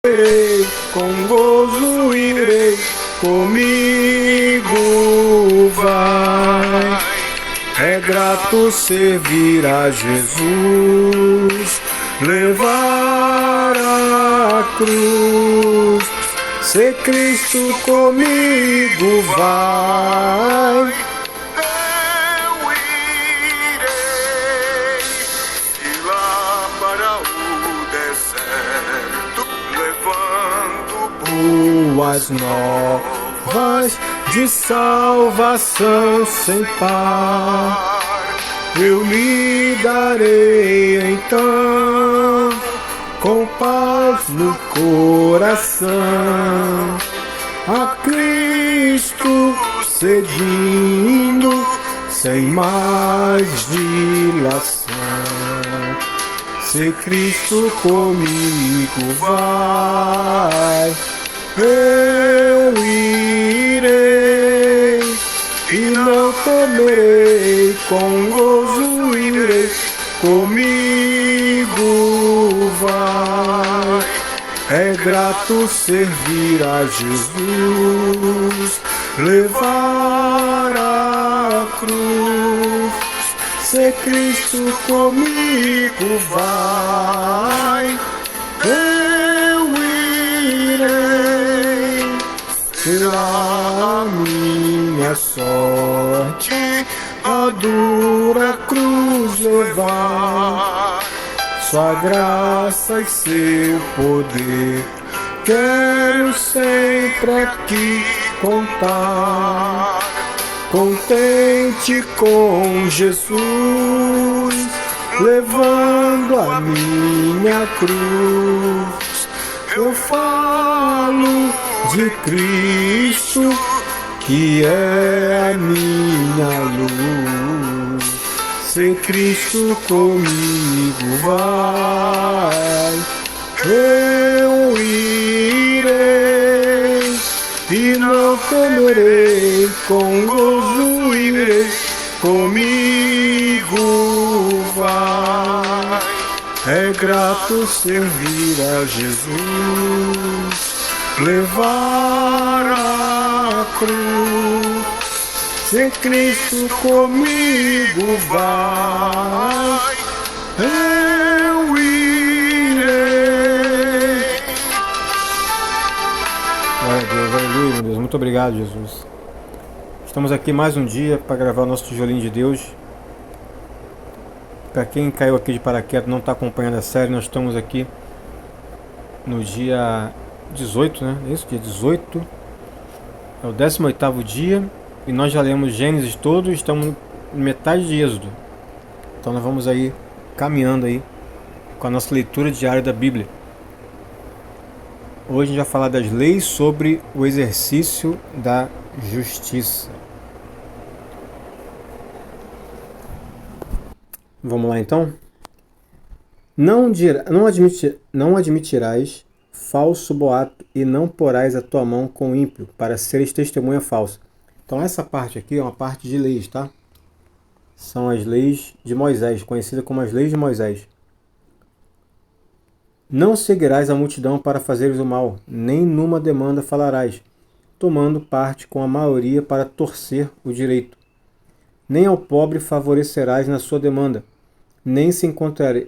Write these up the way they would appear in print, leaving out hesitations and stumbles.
irei, com gozo irei, comigo vai. É grato servir a Jesus, levar a cruz, ser Cristo comigo vai. Eu irei e lá para o deserto, levando Boas novas de salvação sem par, eu lhe darei então, com paz no coração, a Cristo seguindo, sem mais dilação. Se Cristo comigo vai, eu irei e não temerei, com gozo irei, comigo vai. É grato servir a Jesus, levar a cruz, ser Cristo comigo vai. Eu irei, será a minha sorte, a dura cruz levar, sua graça e seu poder, quero sempre aqui contar. Contente com Jesus, levando a minha cruz, eu falo de Cristo, que é a minha luz. Se Cristo comigo vai, eu irei e não temerei, com gozo irei, comigo vai. É grato servir a Jesus, levar a cruz, se Cristo comigo vai, eu irei. Glória a Deus, aleluia, meu Deus. Muito obrigado, Jesus. Estamos aqui mais um dia para gravar o nosso tijolinho de Deus. Para quem caiu aqui de paraquedas, não está acompanhando a série, nós estamos aqui no dia 18, né? É isso, dia 18. É o 18º dia e nós já lemos Gênesis todo e estamos na metade de Êxodo. Então nós vamos aí caminhando aí com a nossa leitura diária da Bíblia. Hoje a gente vai falar das leis sobre o exercício da justiça. Vamos lá então? Não admitirás falso boato e não porás a tua mão com o ímpio para seres testemunha falsa. Então essa parte aqui é uma parte de leis, tá? São as leis de Moisés, conhecidas como as leis de Moisés. Não seguirás a multidão para fazeres o mal, nem numa demanda falarás, tomando parte com a maioria para torcer o direito. Nem ao pobre favorecerás na sua demanda, nem se encontrares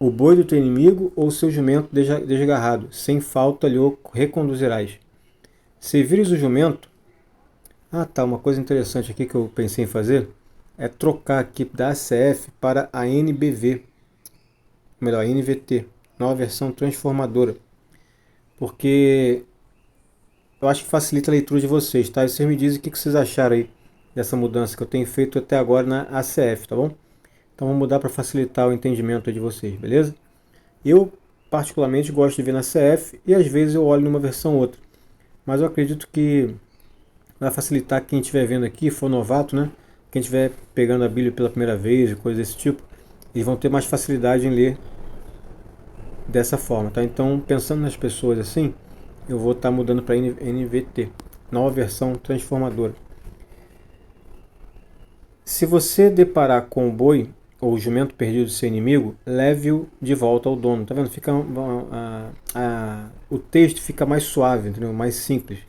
o boi do teu inimigo ou seu jumento desgarrado, sem falta lhe reconduzirás. Se vires o jumento... uma coisa interessante aqui que eu pensei em fazer é trocar aqui da ACF para a NBV, melhor, a NVT, nova versão transformadora, porque eu acho que facilita a leitura de vocês, tá? E vocês me dizem o que vocês acharam aí dessa mudança que eu tenho feito até agora na ACF, tá bom? Então vou mudar para facilitar o entendimento de vocês, beleza? Eu particularmente gosto de ver na ACF e às vezes eu olho numa versão ou outra, mas eu acredito que vai facilitar quem estiver vendo aqui, for novato, né? Quem estiver pegando a Bíblia pela primeira vez e coisa desse tipo, eles vão ter mais facilidade em ler dessa forma, tá? Então, pensando nas pessoas assim, eu vou estar mudando para NVT, nova versão transformadora. Se você deparar com o boi ou o jumento perdido de seu inimigo, leve-o de volta ao dono. Tá vendo? Fica o texto fica mais suave, entendeu? Mais simples.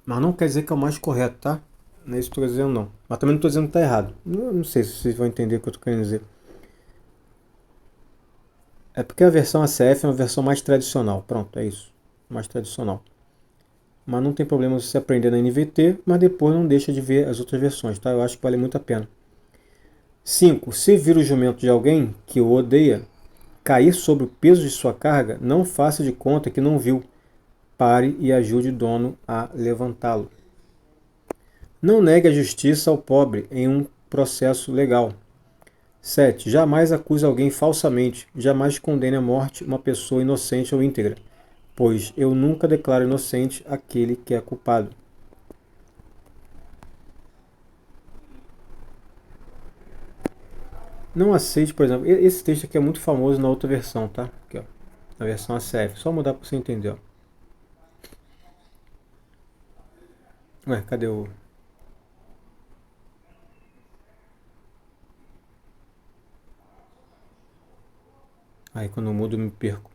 Mas não quer dizer que é o mais correto, tá? Não é isso que eu estou dizendo, não. Mas também não estou dizendo que está errado. Não sei se vocês vão entender o que eu estou querendo dizer. É porque a versão ACF é uma versão mais tradicional. Pronto, é isso. Mais tradicional. Mas não tem problema você aprender na NVT, mas depois não deixa de ver as outras versões, tá? Eu acho que vale muito a pena. 5. Se vir o jumento de alguém que o odeia cair sobre o peso de sua carga, não faça de conta que não viu. Pare e ajude o dono a levantá-lo. Não negue a justiça ao pobre em um processo legal. 7. Jamais acuse alguém falsamente. Jamais condene à morte uma pessoa inocente ou íntegra, pois eu nunca declaro inocente aquele que é culpado. Não aceite, por exemplo, esse texto aqui é muito famoso na outra versão, tá? Aqui, ó, na versão ACF. Só mudar para você entender, ó. Ué, cadê o... Aí quando eu mudo eu me perco.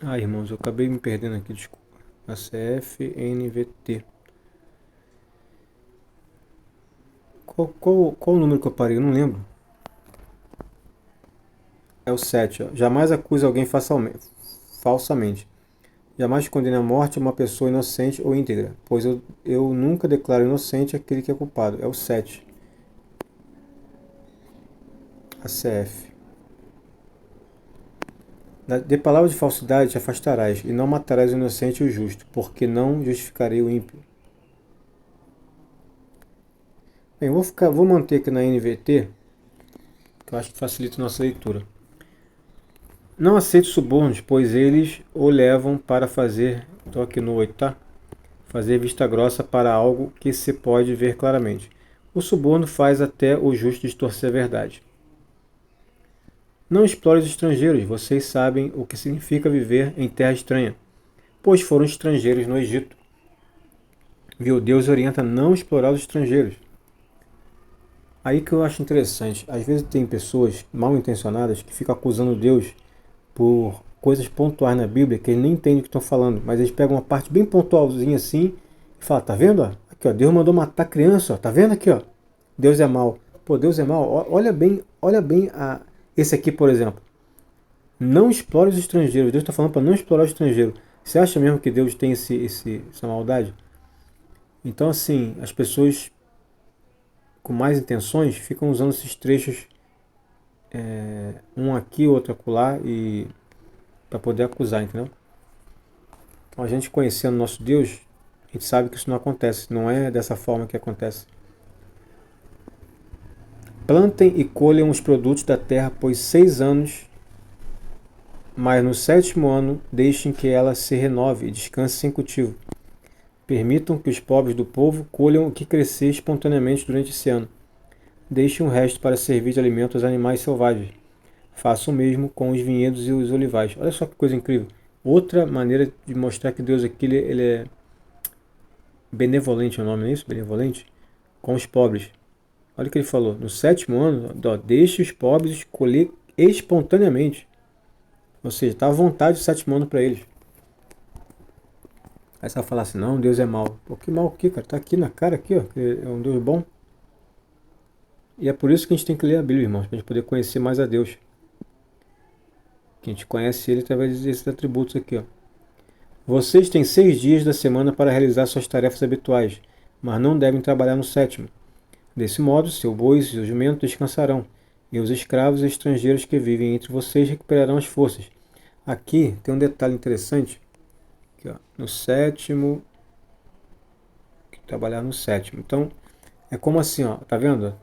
Ah, irmãos, eu acabei me perdendo aqui, desculpa. ACF, NVT. Qual o número que eu parei? Eu não lembro. É o 7, ó. Jamais acuse alguém falsamente. Jamais condene à morte uma pessoa inocente ou íntegra, pois eu nunca declaro inocente aquele que é culpado. É o 7. ACF. De palavra de falsidade te afastarás, e não matarás o inocente e o justo, porque não justificarei o ímpio. Bem, vou manter aqui na NVT, que eu acho que facilita a nossa leitura. Não aceite subornos, pois eles o levam para fazer, estou aqui no 8, tá? Fazer vista grossa para algo que se pode ver claramente. O suborno faz até o justo distorcer a verdade. Não explore os estrangeiros, vocês sabem o que significa viver em terra estranha, pois foram estrangeiros no Egito. Viu? Deus orienta a não explorar os estrangeiros. Aí que eu acho interessante, às vezes tem pessoas mal intencionadas que ficam acusando Deus por coisas pontuais na Bíblia que eles nem entendem o que estão falando, mas eles pegam uma parte bem pontualzinha assim e falam, tá vendo? Ó? Aqui, ó, Deus mandou matar criança, ó, tá vendo aqui, ó? Deus é mau. Pô, Deus é mau. Olha bem esse aqui, por exemplo. Não explore os estrangeiros. Deus está falando para não explorar o estrangeiro. Você acha mesmo que Deus tem essa maldade? Então, assim, as pessoas com mais intenções ficam usando esses trechos, um aqui, outro acolá, e para poder acusar, entendeu? Então, a gente conhecendo nosso Deus, a gente sabe que isso não acontece. Não é dessa forma que acontece. Plantem e colham os produtos da terra, pois 6 anos, mas no 7º ano deixem que ela se renove e descanse sem cultivo. Permitam que os pobres do povo colham o que crescer espontaneamente durante esse ano. Deixem o resto para servir de alimento aos animais selvagens. Façam o mesmo com os vinhedos e os olivais. Olha só que coisa incrível. Outra maneira de mostrar que Deus aqui ele é benevolente, é o nome, não é isso? Benevolente? Com os pobres. Olha o que ele falou. No 7º ano, deixe os pobres colher espontaneamente. Ou seja, está à vontade o 7º ano para eles. Aí você vai falar assim, não, Deus é mau. Pô, que mau o quê, cara? Tá aqui na cara, aqui, ó, que é um Deus bom. E é por isso que a gente tem que ler a Bíblia, irmãos, para a gente poder conhecer mais a Deus. Que a gente conhece Ele através desses atributos aqui, ó. Vocês têm 6 dias da semana para realizar suas tarefas habituais, mas não devem trabalhar no 7º. Desse modo, seu boi e seu jumento descansarão, e os escravos e estrangeiros que vivem entre vocês recuperarão as forças. Aqui tem um detalhe interessante. Aqui, ó, no 7º, trabalhar no 7º. Então, é como assim, ó, tá vendo?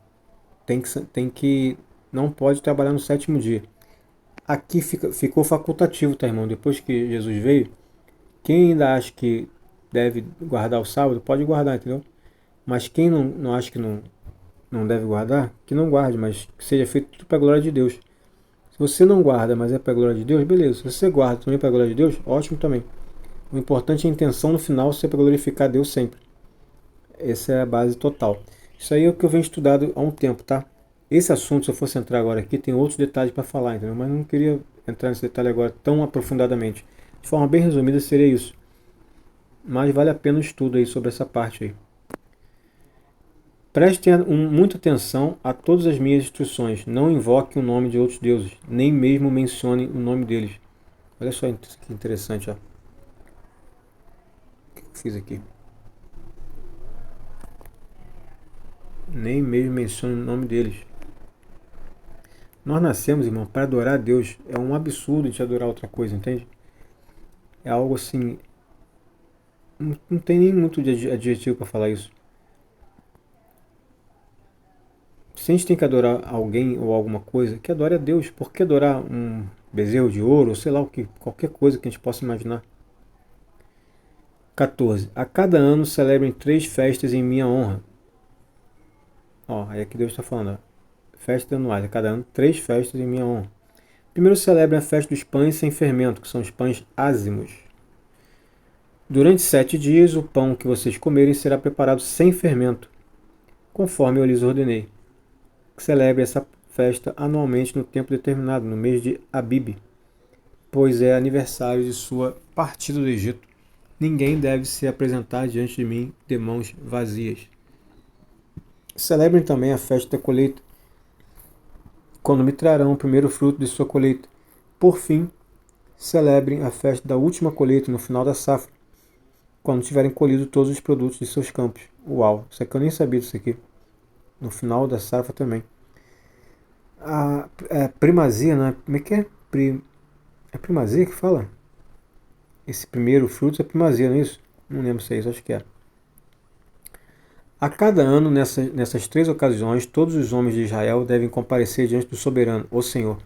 Não pode trabalhar no 7º dia. Aqui ficou facultativo, tá, irmão? Depois que Jesus veio, quem ainda acha que deve guardar o sábado, pode guardar, entendeu? Mas quem não acha que não deve guardar, que não guarde, mas que seja feito tudo para a glória de Deus. você não guarda, mas é para a glória de Deus, beleza. Se você guarda também para a glória de Deus, ótimo também. O importante é a intenção no final ser para glorificar Deus sempre. Essa é a base total. Isso aí é o que eu venho estudado há um tempo, tá? Esse assunto, se eu fosse entrar agora aqui, tem outros detalhes para falar, entendeu? Mas não queria entrar nesse detalhe agora tão aprofundadamente. De forma bem resumida seria isso. Mas vale a pena o estudo aí sobre essa parte aí. Prestem muita atenção a todas as minhas instruções. Não invoque o nome de outros deuses, nem mesmo mencione o nome deles. Olha só que interessante, ó. O que eu fiz aqui? Nem mesmo mencione o nome deles. Nós nascemos, irmão, para adorar a Deus. É um absurdo a gente adorar outra coisa, entende? É algo assim... Não tem nem muito de adjetivo para falar isso. Se a gente tem que adorar alguém ou alguma coisa, que adore a Deus. Por que adorar um bezerro de ouro, ou sei lá o que, qualquer coisa que a gente possa imaginar? 14. A cada ano celebrem 3 festas em minha honra. Ó, aí aqui Deus está falando, ó. Festas anuais, a cada ano 3 festas em minha honra. Primeiro celebrem a festa dos pães sem fermento, que são os pães ázimos. Durante 7 dias o pão que vocês comerem será preparado sem fermento, conforme eu lhes ordenei. Celebre essa festa anualmente no tempo determinado, no mês de Abib, pois é aniversário de sua partida do Egito. Ninguém deve se apresentar diante de mim de mãos vazias. Celebrem também a festa da colheita, quando me trarão o primeiro fruto de sua colheita. Por fim, celebrem a festa da última colheita no final da safra, quando tiverem colhido todos os produtos de seus campos. Uau, isso aqui eu nem sabia disso aqui. No final da safra também. A primazia, né? Como é que é? É primazia que fala? Esse primeiro fruto é primazia, não é isso? Não lembro se é isso, acho que é. A cada ano, nessas 3 ocasiões, todos os homens de Israel devem comparecer diante do soberano, o Senhor.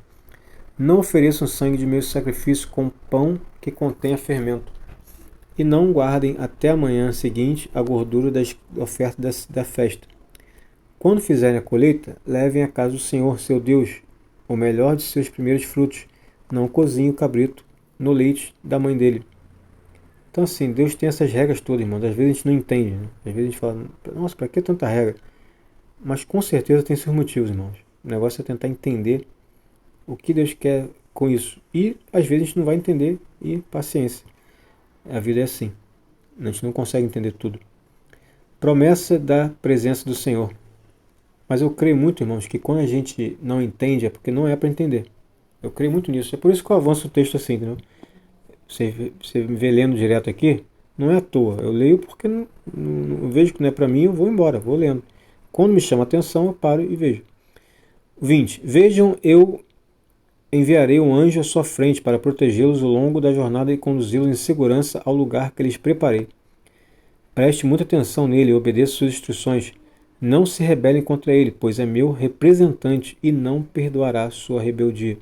Não ofereçam sangue de meu sacrifício com pão que contenha fermento, e não guardem até a manhã seguinte a gordura das ofertas da festa. Quando fizerem a colheita, levem à casa do Senhor, seu Deus, o melhor de seus primeiros frutos. Não cozinhem o cabrito no leite da mãe dele. Então assim, Deus tem essas regras todas, irmãos. Às vezes a gente não entende, né? Às vezes a gente fala, nossa, para que tanta regra? Mas com certeza tem seus motivos, irmãos. O negócio é tentar entender o que Deus quer com isso. E às vezes a gente não vai entender e paciência. A vida é assim. A gente não consegue entender tudo. Promessa da presença do Senhor. Mas eu creio muito, irmãos, que quando a gente não entende é porque não é para entender. Eu creio muito nisso. É por isso que eu avanço o texto assim, entendeu? Você me vê lendo direto aqui, não é à toa. Eu leio porque não vejo que não é para mim, eu vou embora, vou lendo. Quando me chama a atenção, eu paro e vejo. 20. Vejam, eu enviarei um anjo à sua frente para protegê-los ao longo da jornada e conduzi-los em segurança ao lugar que lhes preparei. Preste muita atenção nele e obedeça suas instruções. Não se rebelem contra ele, pois é meu representante e não perdoará sua rebeldia.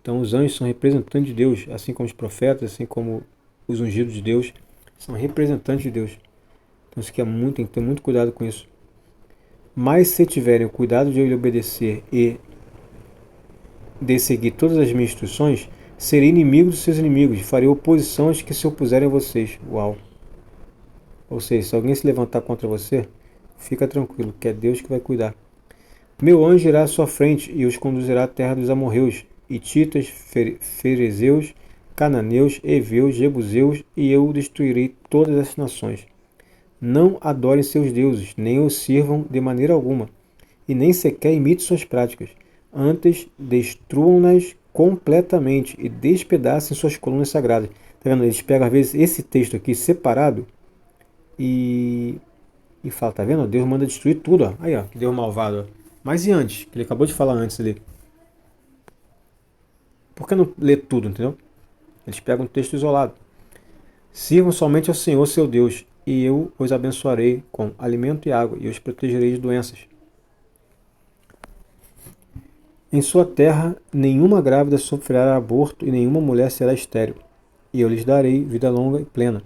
Então os anjos são representantes de Deus, assim como os profetas, assim como os ungidos de Deus, são representantes de Deus. Então isso aqui tem que ter muito cuidado com isso. Mas se tiverem o cuidado de ele obedecer e de seguir todas as minhas instruções, serei inimigo dos seus inimigos, farei oposição aos que se opuserem a vocês. Uau! Ou seja, se alguém se levantar contra você, fica tranquilo, que é Deus que vai cuidar. Meu anjo irá à sua frente e os conduzirá à terra dos amorreus, hititas, ferezeus, cananeus, heveus, jebuseus, e eu destruirei todas essas nações. Não adorem seus deuses, nem os sirvam de maneira alguma, e nem sequer imitem suas práticas. Antes, destruam-nas completamente e despedacem suas colunas sagradas. Tá vendo? Eles pegam, às vezes, esse texto aqui separado e fala, tá vendo? Deus manda destruir tudo, ó. Aí, ó, que Deus malvado, ó. Mas e antes? Que ele acabou de falar antes ali. Por que não ler tudo, entendeu? Eles pegam um texto isolado. Sirvam somente ao Senhor, seu Deus, e eu os abençoarei com alimento e água, e os protegerei de doenças. Em sua terra, nenhuma grávida sofrerá aborto, e nenhuma mulher será estéril, e eu lhes darei vida longa e plena.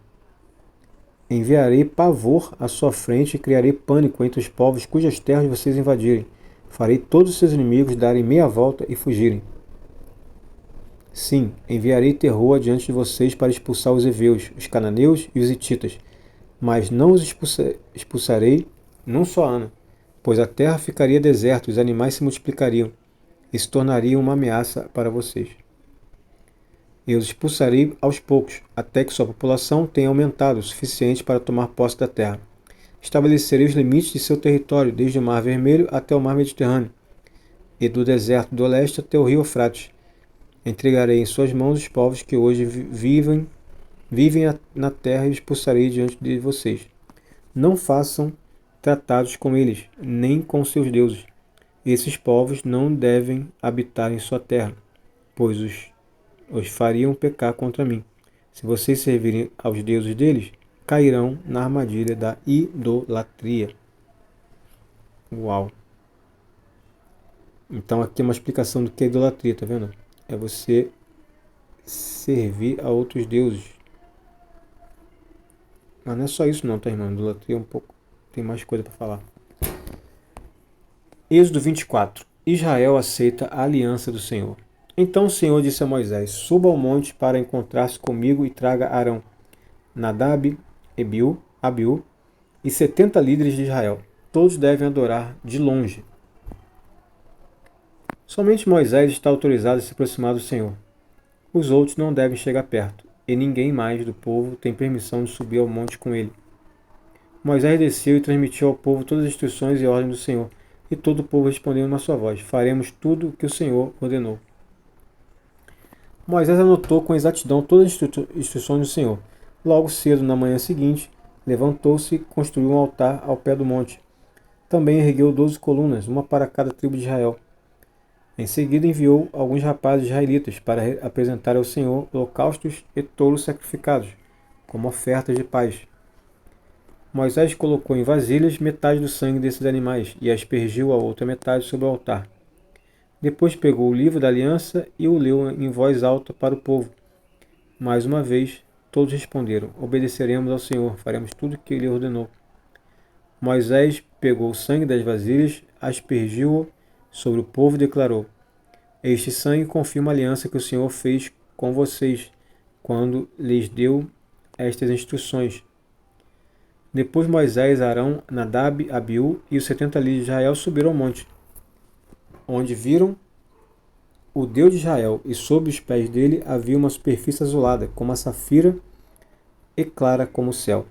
Enviarei pavor à sua frente e criarei pânico entre os povos cujas terras vocês invadirem. Farei todos os seus inimigos darem meia volta e fugirem. Sim, enviarei terror adiante de vocês para expulsar os heveus, os cananeus e os hititas, mas não os expulsarei num só ano, pois a terra ficaria deserta, os animais se multiplicariam e se tornariam uma ameaça para vocês. Eu os expulsarei aos poucos, até que sua população tenha aumentado o suficiente para tomar posse da terra. Estabelecerei os limites de seu território, desde o Mar Vermelho até o Mar Mediterrâneo, e do deserto do leste até o rio Eufrates. Entregarei em suas mãos os povos que hoje vivem na terra e os expulsarei diante de vocês. Não façam tratados com eles, nem com seus deuses. Esses povos não devem habitar em sua terra, pois os fariam pecar contra mim. Se vocês servirem aos deuses deles, cairão na armadilha da idolatria. Uau! Então aqui é uma explicação do que é idolatria, tá vendo? É você servir a outros deuses. Mas não é só isso não, tá, irmão? Idolatria é um pouco... tem mais coisa para falar. Êxodo 24. Israel aceita a aliança do Senhor. Então o Senhor disse a Moisés: suba ao monte para encontrar-se comigo e traga Arão, Nadab, Abiú e 70 líderes de Israel. Todos devem adorar de longe. Somente Moisés está autorizado a se aproximar do Senhor. Os outros não devem chegar perto, e ninguém mais do povo tem permissão de subir ao monte com ele. Moisés desceu e transmitiu ao povo todas as instruções e ordens do Senhor, e todo o povo respondeu numa só voz: faremos tudo o que o Senhor ordenou. Moisés anotou com exatidão todas as instruções do Senhor. Logo cedo, na manhã seguinte, levantou-se e construiu um altar ao pé do monte. Também ergueu 12 colunas, uma para cada tribo de Israel. Em seguida enviou alguns rapazes israelitas para apresentar ao Senhor holocaustos e touros sacrificados, como ofertas de paz. Moisés colocou em vasilhas metade do sangue desses animais e aspergiu a outra metade sobre o altar. Depois pegou o livro da aliança e o leu em voz alta para o povo. Mais uma vez, todos responderam: obedeceremos ao Senhor, faremos tudo o que ele ordenou. Moisés pegou o sangue das vasilhas, aspergiu-o sobre o povo e declarou: este sangue confirma a aliança que o Senhor fez com vocês, quando lhes deu estas instruções. Depois Moisés, Arão, Nadab, Abiú e os 70 líderes de Israel subiram ao monte, onde viram o Deus de Israel, e sob os pés dele havia uma superfície azulada, como a safira e clara como o céu.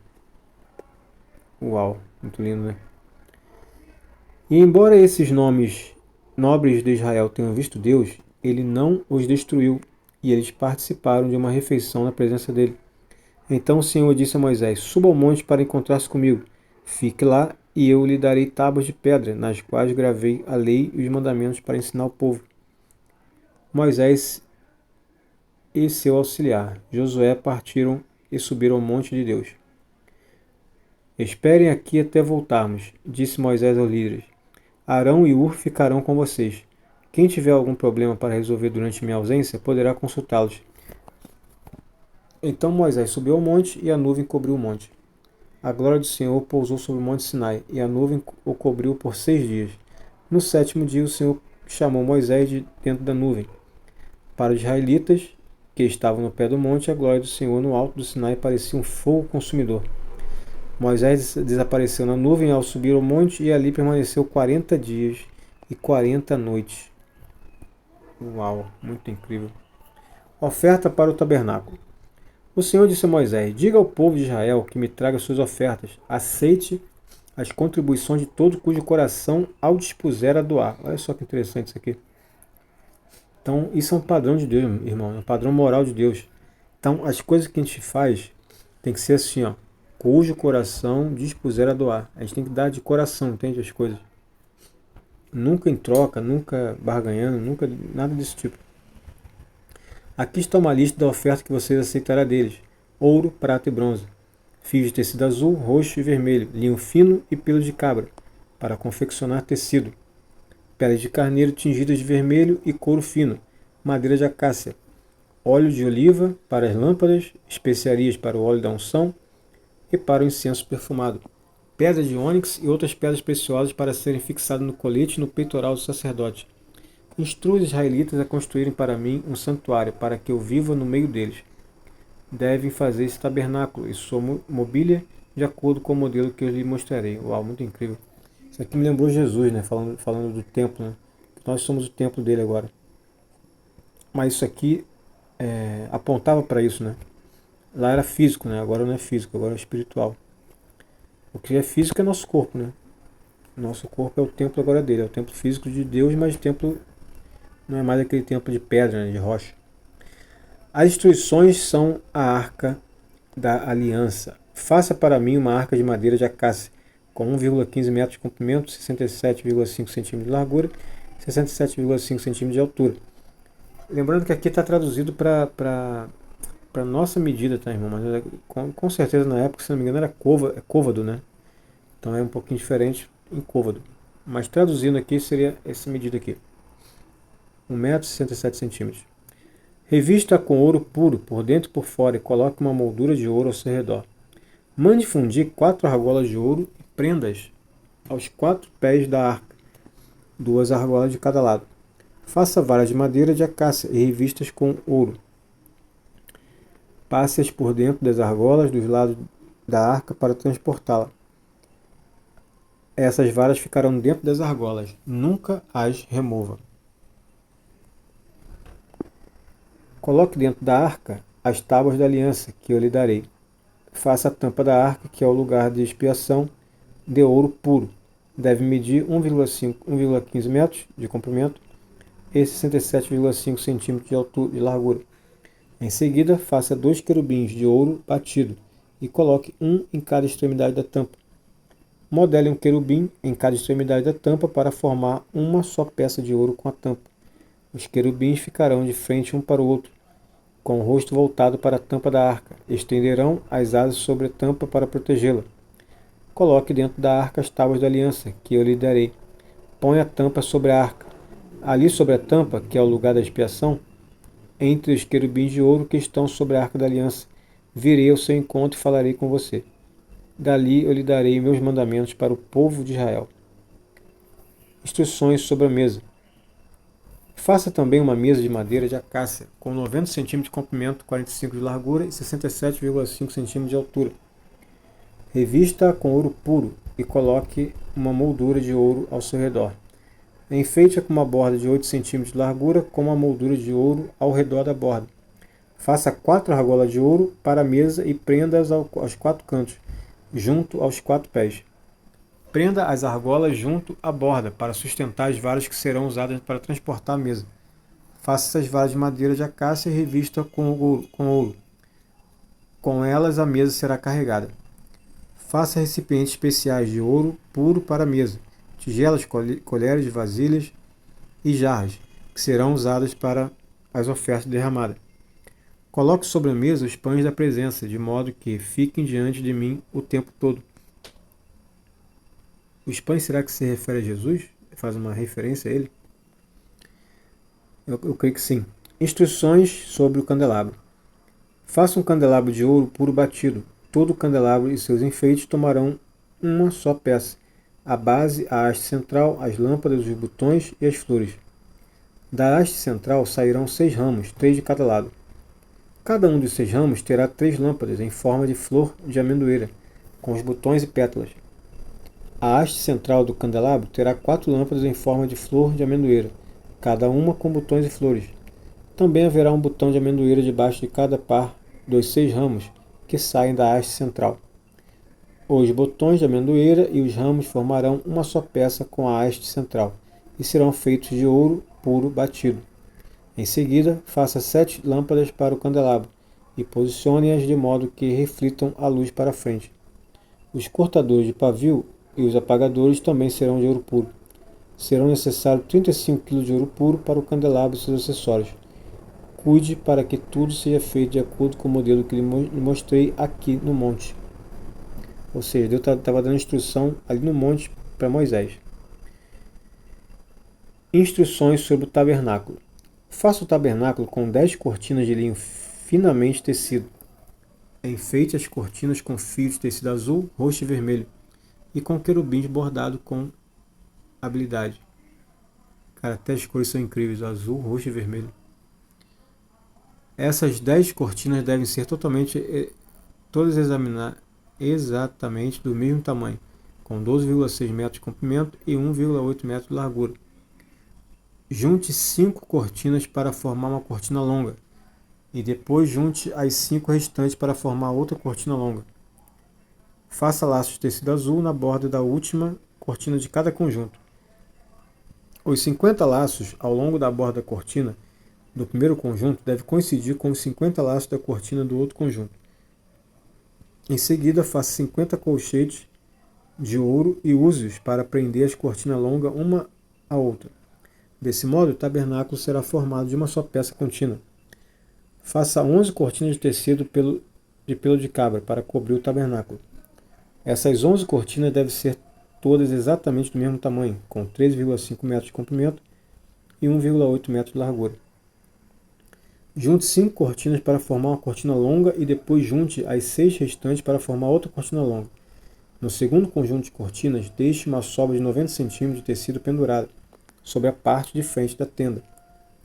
Uau, muito lindo, né? E embora esses nomes nobres de Israel tenham visto Deus, ele não os destruiu, e eles participaram de uma refeição na presença dele. Então o Senhor disse a Moisés: suba ao monte para encontrar-se comigo. Fique lá, e eu lhe darei tábuas de pedra, nas quais gravei a lei e os mandamentos para ensinar o povo. Moisés e seu auxiliar, Josué, partiram e subiram ao monte de Deus. Esperem aqui até voltarmos, disse Moisés aos líderes. Arão e Hur ficarão com vocês. Quem tiver algum problema para resolver durante minha ausência, poderá consultá-los. Então Moisés subiu ao monte e a nuvem cobriu o monte. A glória do Senhor pousou sobre o monte Sinai, e a nuvem o cobriu por 6 dias. No 7º dia o Senhor chamou Moisés de dentro da nuvem. Para os israelitas que estavam no pé do monte, a glória do Senhor no alto do Sinai parecia um fogo consumidor. Moisés desapareceu na nuvem ao subir ao monte e ali permaneceu 40 dias e 40 noites. Uau, muito incrível. Oferta para o tabernáculo. O Senhor disse a Moisés: diga ao povo de Israel que me traga suas ofertas. Aceite as contribuições de todo cujo coração ao dispuser a doar. Olha só que interessante isso aqui. Então, isso é um padrão de Deus, irmão. É um padrão moral de Deus. Então, as coisas que a gente faz tem que ser assim, ó. Cujo coração dispuser a doar. A gente tem que dar de coração, entende? As coisas. Nunca em troca, nunca barganhando, nunca nada desse tipo. Aqui está uma lista da oferta que vocês aceitarão deles: ouro, prata e bronze, fios de tecido azul, roxo e vermelho, linho fino e pelo de cabra, para confeccionar tecido, peles de carneiro tingidas de vermelho e couro fino, madeira de acácia, óleo de oliva para as lâmpadas, especiarias para o óleo da unção e para o incenso perfumado, pedras de ônix e outras pedras preciosas para serem fixadas no colete e no peitoral do sacerdote, Instrui os israelitas a construírem para mim um santuário, para que eu viva no meio deles. Devem fazer esse tabernáculo e sua mobília de acordo com o modelo que eu lhe mostrarei. Uau, muito incrível. Isso aqui me lembrou Jesus, né? Falando do templo, né? Nós somos o templo dele agora. Mas isso aqui apontava para isso, né? Lá era físico, né? Agora não é físico, agora é espiritual. O que é físico é nosso corpo, né? Nosso corpo é o templo agora dele, é o templo físico de Deus, mas o templo não é mais aquele templo de pedra, né? De rocha. As instruções são a arca da aliança. Faça para mim uma arca de madeira de acácia, com 1,15 metros de comprimento, 67,5 centímetros de largura, 67,5 centímetros de altura. Lembrando que aqui está traduzido para nossa medida, tá, irmão? Mas com certeza na época, se não me engano, era côvado, né? Então é um pouquinho diferente em côvado. Mas traduzindo aqui seria essa medida aqui. 1,67 m. Revista com ouro puro por dentro e por fora e coloque uma moldura de ouro ao seu redor. Mande fundir 4 argolas de ouro e prenda-as aos 4 pés da arca, 2 argolas de cada lado. Faça varas de madeira de acácia e revistas com ouro. Passe-as por dentro das argolas dos lados da arca para transportá-la. Essas varas ficarão dentro das argolas. Nunca as remova. Coloque dentro da arca as tábuas da aliança que eu lhe darei. Faça a tampa da arca, que é o lugar de expiação, de ouro puro. Deve medir 1,15 metros de comprimento e 67,5 centímetros de altura de largura. Em seguida, faça 2 querubins de ouro batido e coloque um em cada extremidade da tampa. Modele um querubim em cada extremidade da tampa para formar uma só peça de ouro com a tampa. Os querubins ficarão de frente um para o outro, com o rosto voltado para a tampa da arca. Estenderão as asas sobre a tampa para protegê-la. Coloque dentro da arca as tábuas da aliança, que eu lhe darei. Põe a tampa sobre a arca. Ali sobre a tampa, que é o lugar da expiação, entre os querubins de ouro que estão sobre a arca da aliança, virei ao seu encontro e falarei com você. Dali eu lhe darei meus mandamentos para o povo de Israel. Instruções sobre a mesa. Faça também uma mesa de madeira de acácia, com 90 cm de comprimento, 45 de largura e 67,5 cm de altura. Revista-a com ouro puro e coloque uma moldura de ouro ao seu redor. Enfeite-a com uma borda de 8 cm de largura com uma moldura de ouro ao redor da borda. Faça 4 argolas de ouro para a mesa e prenda-as aos 4 cantos, junto aos 4 pés. Prenda as argolas junto à borda para sustentar as varas que serão usadas para transportar a mesa. Faça essas varas de madeira de acácia e revista com ouro. Com elas a mesa será carregada. Faça recipientes especiais de ouro puro para a mesa, tigelas, colheres, vasilhas e jarras, que serão usadas para as ofertas derramadas. Coloque sobre a mesa os pães da presença, de modo que fiquem diante de mim o tempo todo. Os pães, será que se refere a Jesus? Faz uma referência a ele? Eu creio que sim. Instruções sobre o candelabro. Faça um candelabro de ouro puro batido. Todo o candelabro e seus enfeites tomarão uma só peça. A base, a haste central, as lâmpadas, os botões e as flores. Da haste central sairão 6 ramos, 3 de cada lado. Cada um dos 6 ramos terá 3 lâmpadas em forma de flor de amendoeira, com os botões e pétalas. A haste central do candelabro terá 4 lâmpadas em forma de flor de amendoeira, cada uma com botões e flores. Também haverá um botão de amendoeira debaixo de cada par dos 6 ramos que saem da haste central. Os botões de amendoeira e os ramos formarão uma só peça com a haste central e serão feitos de ouro puro batido. Em seguida, faça 7 lâmpadas para o candelabro e posicione-as de modo que reflitam a luz para frente. Os cortadores de pavio e os apagadores também serão de ouro puro. Serão necessários 35 kg de ouro puro para o candelabro e seus acessórios. Cuide para que tudo seja feito de acordo com o modelo que lhe mostrei aqui no monte. Ou seja, Deus estava dando instrução ali no monte para Moisés. Instruções sobre o tabernáculo. Faça o tabernáculo com 10 cortinas de linho finamente tecido. Enfeite as cortinas com fios de tecido azul, roxo e vermelho, e com querubins bordado com habilidade. Cara, até as cores são incríveis, azul, roxo e vermelho. Essas 10 cortinas devem ser todas exatamente do mesmo tamanho, com 12,6 metros de comprimento e 1,8 metros de largura. Junte 5 cortinas para formar uma cortina longa, e depois junte as 5 restantes para formar outra cortina longa. Faça laços de tecido azul na borda da última cortina de cada conjunto. Os 50 laços ao longo da borda da cortina do primeiro conjunto devem coincidir com os 50 laços da cortina do outro conjunto. Em seguida, faça 50 colchetes de ouro e use-os para prender as cortinas longas uma à outra. Desse modo, o tabernáculo será formado de uma só peça contínua. Faça 11 cortinas de tecido de pelo de cabra para cobrir o tabernáculo. Essas 11 cortinas devem ser todas exatamente do mesmo tamanho, com 3,5 metros de comprimento e 1,8 metros de largura. Junte 5 cortinas para formar uma cortina longa e depois junte as 6 restantes para formar outra cortina longa. No segundo conjunto de cortinas, deixe uma sobra de 90 cm de tecido pendurada sobre a parte de frente da tenda.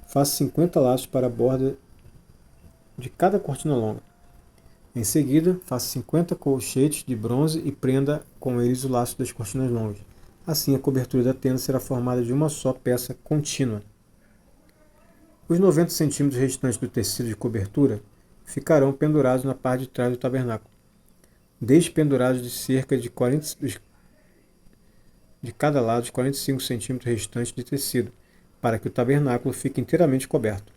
Faça 50 laços para a borda de cada cortina longa. Em seguida, faça 50 colchetes de bronze e prenda com eles o laço das cortinas longas. Assim, a cobertura da tenda será formada de uma só peça contínua. Os 90 centímetros restantes do tecido de cobertura ficarão pendurados na parte de trás do tabernáculo. Deixe pendurados de cerca de 40 de cada lado os 45 centímetros restantes de tecido, para que o tabernáculo fique inteiramente coberto.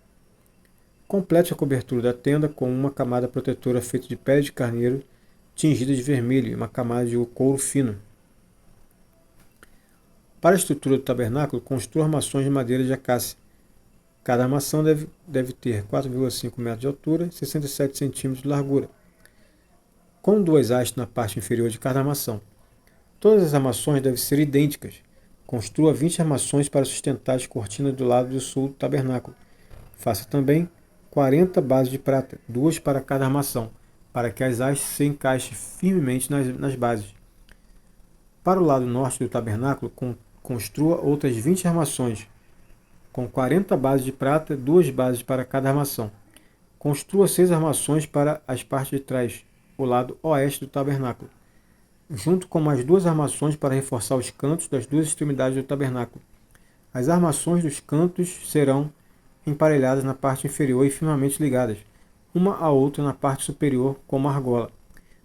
Complete a cobertura da tenda com uma camada protetora feita de pele de carneiro tingida de vermelho e uma camada de couro fino. Para a estrutura do tabernáculo, construa armações de madeira de acácia. Cada armação deve ter 4,5 metros de altura e 67 centímetros de largura, com 2 hastes na parte inferior de cada armação. Todas as armações devem ser idênticas. Construa 20 armações para sustentar as cortinas do lado do sul do tabernáculo. Faça também 40 bases de prata, 2 para cada armação, para que as hastes se encaixem firmemente nas bases. Para o lado norte do tabernáculo, construa outras 20 armações, com 40 bases de prata, 2 bases para cada armação. Construa 6 armações para as partes de trás, o lado oeste do tabernáculo, junto com mais 2 armações para reforçar os cantos das 2 extremidades do tabernáculo. As armações dos cantos serão emparelhadas na parte inferior e firmemente ligadas, uma à outra na parte superior como argola,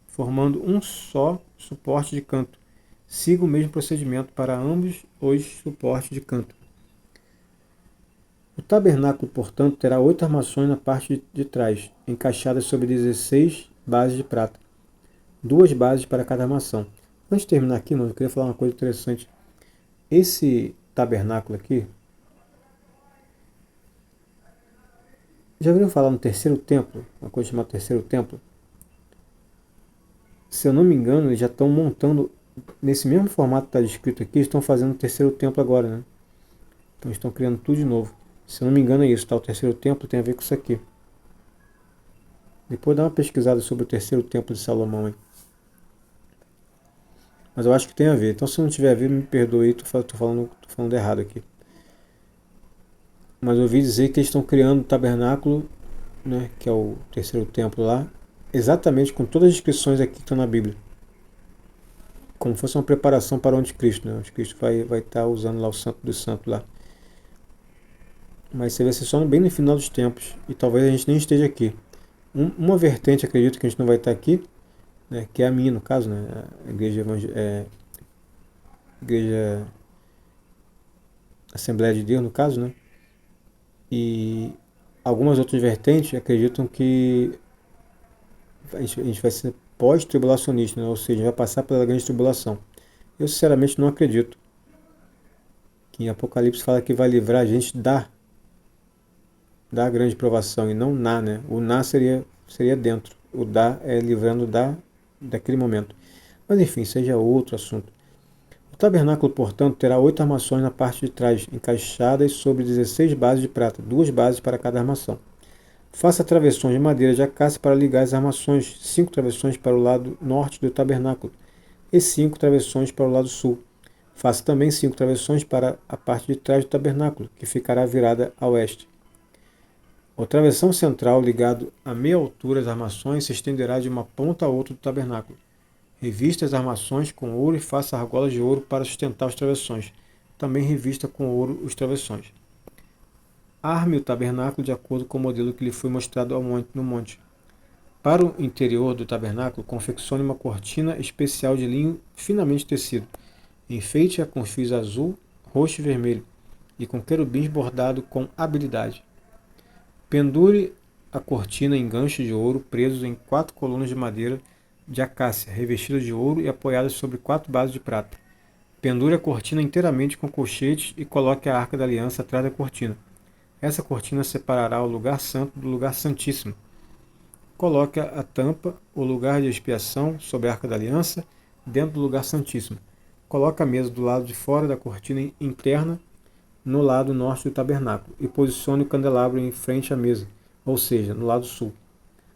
formando um só suporte de canto. Siga o mesmo procedimento para ambos os suportes de canto. O tabernáculo, portanto, terá 8 armações na parte de trás, encaixadas sobre 16 bases de prata, 2 bases para cada armação. Antes de terminar aqui, eu queria falar uma coisa interessante. Esse tabernáculo aqui, já ouviram falar no terceiro templo? Uma coisa chamada terceiro templo? Se eu não me engano, eles já estão montando, nesse mesmo formato que está descrito aqui, estão fazendo o terceiro templo agora, né? Então estão criando tudo de novo. Se eu não me engano é isso, tá? O terceiro templo tem a ver com isso aqui. Depois dá uma pesquisada sobre o terceiro templo de Salomão, hein? Mas eu acho que tem a ver. Então se não tiver a ver, me perdoe, tô falando errado aqui. Mas eu ouvi dizer que eles estão criando o tabernáculo, né, que é o terceiro templo lá, exatamente com todas as inscrições aqui que estão na Bíblia. Como se fosse uma preparação para o anticristo, né? O anticristo vai estar usando lá o santo dos santos lá. Mas você vai ser só bem no final dos tempos, e talvez a gente nem esteja aqui. Uma vertente, acredito que a gente não vai estar aqui, né, que é a minha no caso, né, a igreja Assembleia de Deus no caso, né, e algumas outras vertentes acreditam que a gente vai ser pós-tribulacionista, né, ou seja, vai passar pela grande tribulação. Eu sinceramente não acredito. Que em Apocalipse fala que vai livrar a gente da grande provação e não na, né? O na seria dentro, o da é livrando daquele momento. Mas enfim, seja outro assunto. O tabernáculo, portanto, terá 8 armações na parte de trás, encaixadas sobre 16 bases de prata, 2 bases para cada armação. Faça travessões de madeira de acácia para ligar as armações, 5 travessões para o lado norte do tabernáculo e 5 travessões para o lado sul. Faça também 5 travessões para a parte de trás do tabernáculo, que ficará virada a oeste. O travessão central, ligado a meia altura às armações, se estenderá de uma ponta a outra do tabernáculo. Revista as armações com ouro e faça argolas de ouro para sustentar os travessões. Também revista com ouro os travessões. Arme o tabernáculo de acordo com o modelo que lhe foi mostrado no monte. Para o interior do tabernáculo, confeccione uma cortina especial de linho finamente tecido. Enfeite-a com fios azul, roxo e vermelho, e com querubins bordado com habilidade. Pendure a cortina em ganchos de ouro presos em 4 colunas de madeira de acácia, revestidas de ouro e apoiadas sobre 4 bases de prata. Pendure a cortina inteiramente com colchetes e coloque a Arca da Aliança atrás da cortina. Essa cortina separará o lugar santo do lugar santíssimo. Coloque a tampa, o lugar de expiação, sobre a Arca da Aliança, dentro do lugar santíssimo. Coloque a mesa do lado de fora da cortina interna, no lado norte do tabernáculo, e posicione o candelabro em frente à mesa, ou seja, no lado sul.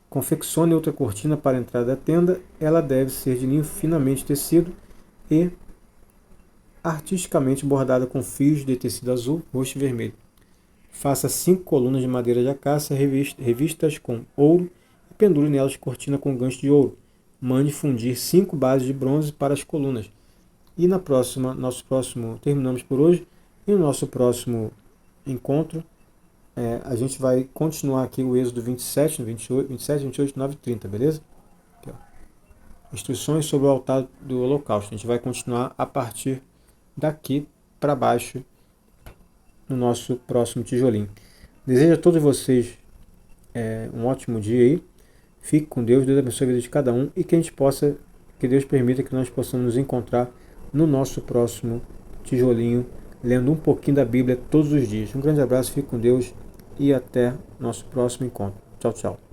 Confeccione outra cortina para a entrada da tenda. Ela deve ser de linho finamente tecido e artisticamente bordada com fios de tecido azul, roxo e vermelho. Faça 5 colunas de madeira de acácia revistas com ouro e pendure nelas cortina com gancho de ouro. Mande fundir 5 bases de bronze para as colunas. E terminamos por hoje. E no nosso próximo encontro, a gente vai continuar aqui o Êxodo 27, 28, 29 e 30, beleza? Aqui, ó. Instruções sobre o altar do holocausto. A gente vai continuar a partir daqui para baixo no nosso próximo tijolinho. Desejo a todos vocês um ótimo dia aí. Fique com Deus, Deus abençoe a vida de cada um e que Deus permita que nós possamos nos encontrar no nosso próximo tijolinho, lendo um pouquinho da Bíblia todos os dias. Um grande abraço, fique com Deus e até nosso próximo encontro. Tchau, tchau.